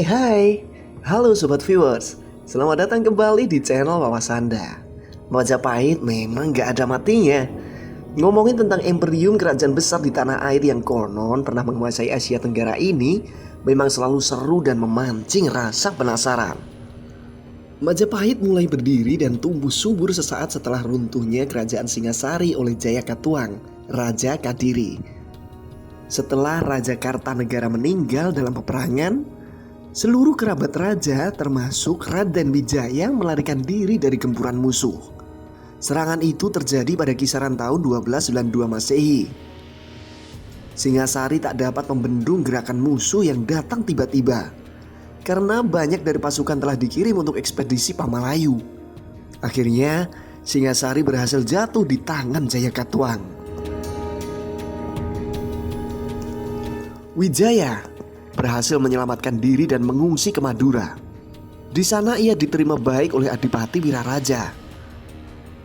Hai, halo sobat viewers. Selamat datang kembali di channel Wawasanda. Majapahit memang gak ada matinya. Ngomongin tentang imperium kerajaan besar di tanah air yang konon pernah menguasai Asia Tenggara ini memang selalu seru dan memancing rasa penasaran. Majapahit mulai berdiri dan tumbuh subur sesaat setelah runtuhnya kerajaan Singasari oleh Jayakatwang, Raja Kadiri. Setelah Raja Kartanegara meninggal dalam peperangan, seluruh kerabat raja termasuk Raden Wijaya melarikan diri dari gempuran musuh. Serangan itu terjadi pada kisaran tahun 1292 Masehi. Singasari tak dapat membendung gerakan musuh yang datang tiba-tiba karena banyak dari pasukan telah dikirim untuk ekspedisi Pamalayu. Akhirnya Singasari berhasil jatuh di tangan Jayakatwang. Wijaya berhasil menyelamatkan diri dan mengungsi ke Madura. Di sana ia diterima baik oleh Adipati Wiraraja.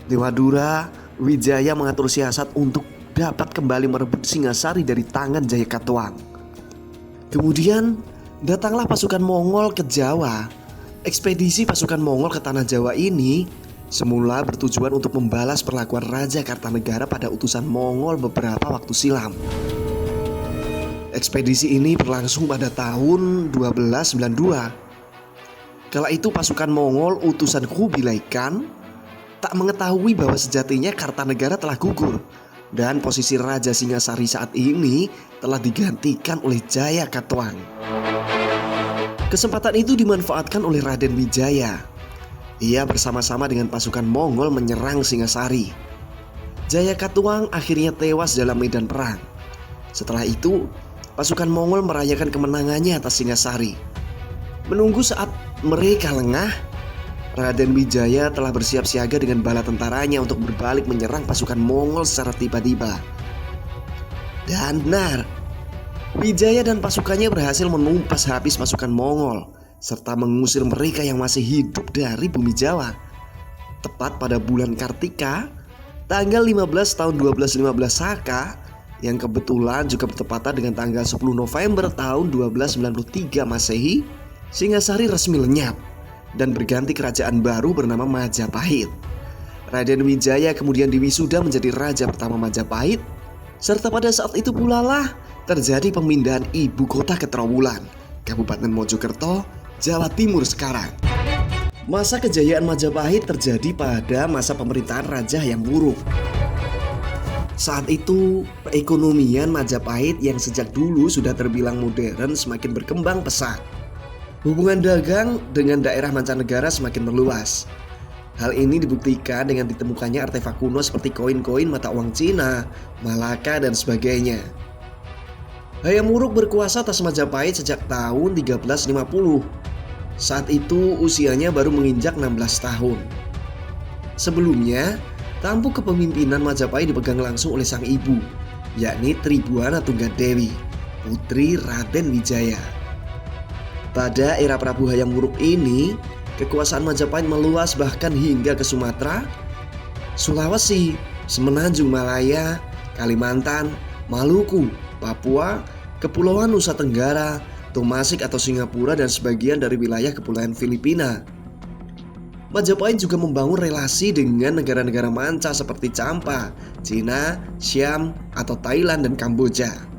Di Madura, Wijaya mengatur siasat untuk dapat kembali merebut Singasari dari tangan Jayakatwang. Kemudian datanglah pasukan Mongol ke Jawa. Ekspedisi pasukan Mongol ke tanah Jawa ini semula bertujuan untuk membalas perlakuan Raja Kartanegara pada utusan Mongol beberapa waktu silam. Ekspedisi ini berlangsung pada tahun 1292. Kala itu pasukan Mongol utusan Kubilai Khan tak mengetahui bahwa sejatinya Kartanegara telah gugur dan posisi Raja Singasari saat ini telah digantikan oleh Jayakatwang. Kesempatan itu dimanfaatkan oleh Raden Wijaya. Ia bersama-sama dengan pasukan Mongol menyerang Singasari. Jayakatwang akhirnya tewas dalam medan perang. Setelah itu, pasukan Mongol merayakan kemenangannya atas Singasari. Menunggu saat mereka lengah, Raden Wijaya telah bersiap siaga dengan bala tentaranya untuk berbalik menyerang pasukan Mongol secara tiba-tiba. Dan benar, Wijaya dan pasukannya berhasil menumpas habis pasukan Mongol serta mengusir mereka yang masih hidup dari bumi Jawa. Tepat pada bulan Kartika, tanggal 15 tahun 1215 Saka, yang kebetulan juga bertepatan dengan tanggal 10 November tahun 1293 Masehi, Singasari resmi lenyap dan berganti kerajaan baru bernama Majapahit. Raden Wijaya kemudian diwisuda menjadi raja pertama Majapahit, serta pada saat itu pula lah terjadi pemindahan ibu kota ke Trowulan, Kabupaten Mojokerto, Jawa Timur sekarang. Masa kejayaan Majapahit terjadi pada masa pemerintahan Raja Hayam Wuruk. Saat itu, perekonomian Majapahit yang sejak dulu sudah terbilang modern semakin berkembang pesat. Hubungan dagang dengan daerah mancanegara semakin meluas. Hal ini dibuktikan dengan ditemukannya artefak kuno seperti koin-koin mata uang Cina, Malaka, dan sebagainya. Hayam Wuruk berkuasa atas Majapahit sejak tahun 1350. Saat itu usianya baru menginjak 16 tahun. Sebelumnya, tampuk kepemimpinan Majapahit dipegang langsung oleh sang ibu, yakni Tribuana Tunggadewi, putri Raden Wijaya. Pada era Prabu Hayam Wuruk ini, kekuasaan Majapahit meluas bahkan hingga ke Sumatera, Sulawesi, Semenanjung Malaya, Kalimantan, Maluku, Papua, Kepulauan Nusa Tenggara, Tomasik atau Singapura, dan sebagian dari wilayah Kepulauan Filipina. Majapahit juga membangun relasi dengan negara-negara manca seperti Champa, Cina, Siam, atau Thailand dan Kamboja.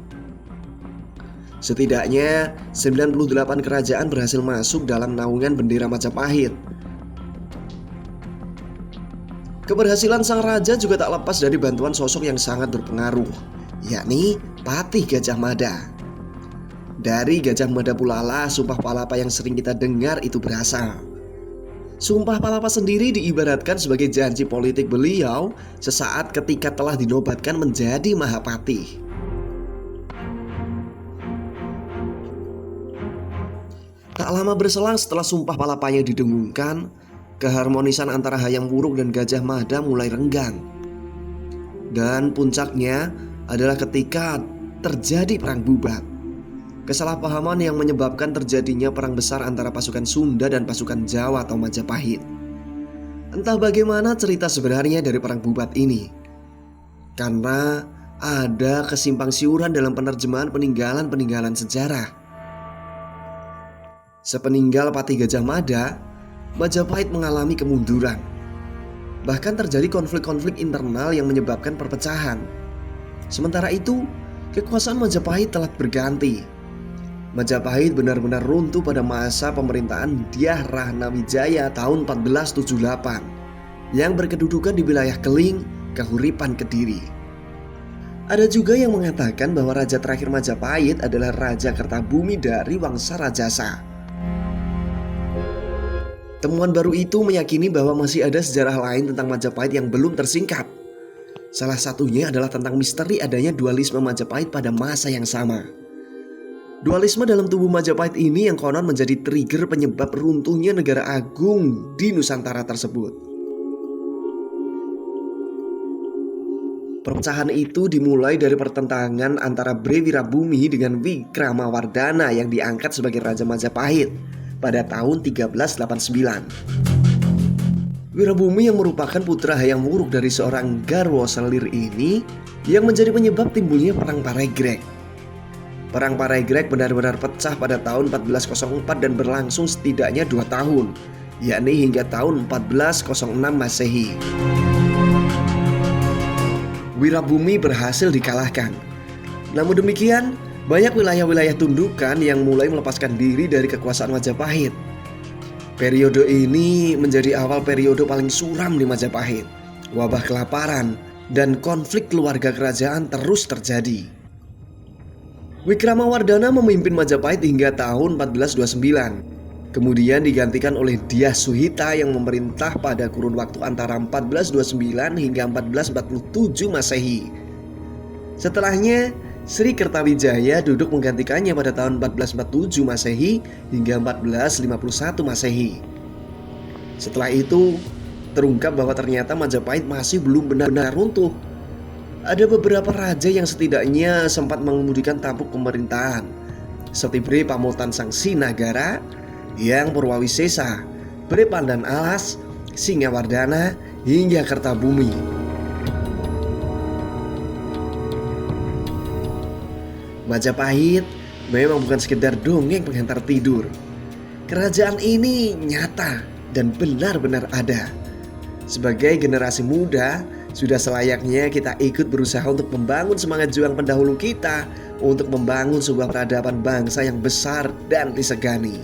Setidaknya 98 kerajaan berhasil masuk dalam naungan bendera Majapahit. Keberhasilan sang raja juga tak lepas dari bantuan sosok yang sangat berpengaruh, yakni Patih Gajah Mada. Dari Gajah Mada pula lah Sumpah Palapa yang sering kita dengar itu berasal. Sumpah Palapa sendiri diibaratkan sebagai janji politik beliau sesaat ketika telah dinobatkan menjadi Mahapatih. Tak lama berselang setelah Sumpah Palapanya didengungkan, keharmonisan antara Hayam Wuruk dan Gajah Mada mulai renggang. Dan puncaknya adalah ketika terjadi Perang Bubat. Kesalahpahaman yang menyebabkan terjadinya perang besar antara pasukan Sunda dan pasukan Jawa atau Majapahit. Entah bagaimana cerita sebenarnya dari Perang Bubat ini, karena ada kesimpang siuran dalam penerjemahan peninggalan-peninggalan sejarah. Sepeninggal Pati Gajah Mada, Majapahit mengalami kemunduran. Bahkan terjadi konflik-konflik internal yang menyebabkan perpecahan. Sementara itu, kekuasaan Majapahit telah berganti. Majapahit benar-benar runtuh pada masa pemerintahan Dyah Rahnawijaya tahun 1478 yang berkedudukan di wilayah Keling, Kahuripan, Kediri. Ada juga yang mengatakan bahwa raja terakhir Majapahit adalah Raja Kertabumi dari Wangsa Rajasa. Temuan baru itu meyakini bahwa masih ada sejarah lain tentang Majapahit yang belum tersingkap. Salah satunya adalah tentang misteri adanya dualisme Majapahit pada masa yang sama. Dualisme dalam tubuh Majapahit ini yang konon menjadi trigger penyebab runtuhnya negara agung di Nusantara tersebut. Perpecahan itu dimulai dari pertentangan antara Bre Wirabumi dengan Wikramawardhana yang diangkat sebagai Raja Majapahit pada tahun 1389. Wirabumi yang merupakan putra Hayam Wuruk dari seorang Garwo Selir ini yang menjadi penyebab timbulnya Perang Paregreg. Perang Paregreg benar-benar pecah pada tahun 1404 dan berlangsung setidaknya 2 tahun, yakni hingga tahun 1406 Masehi. Wirabumi berhasil dikalahkan. Namun demikian, banyak wilayah-wilayah tundukan yang mulai melepaskan diri dari kekuasaan Majapahit. Periode ini menjadi awal periode paling suram di Majapahit. Wabah kelaparan dan konflik keluarga kerajaan terus terjadi. Wikramawardhana memimpin Majapahit hingga tahun 1429. Kemudian digantikan oleh Dyah Suhita yang memerintah pada kurun waktu antara 1429 hingga 1447 Masehi. Setelahnya, Sri Kertawijaya duduk menggantikannya pada tahun 1447 Masehi hingga 1451 Masehi. Setelah itu, terungkap bahwa ternyata Majapahit masih belum benar-benar runtuh. Ada beberapa raja yang setidaknya sempat mengemudikan tampuk pemerintahan, seperti Bre Pamotan Sang Sinagara, Hyang Purwawisesa, Bre Pandan Alas, Singawardhana, hingga Kertabumi. Majapahit memang bukan sekedar dongeng penghantar tidur. Kerajaan ini nyata dan benar-benar ada. Sebagai generasi muda, sudah selayaknya kita ikut berusaha untuk membangun semangat juang pendahulu kita untuk membangun sebuah peradaban bangsa yang besar dan disegani.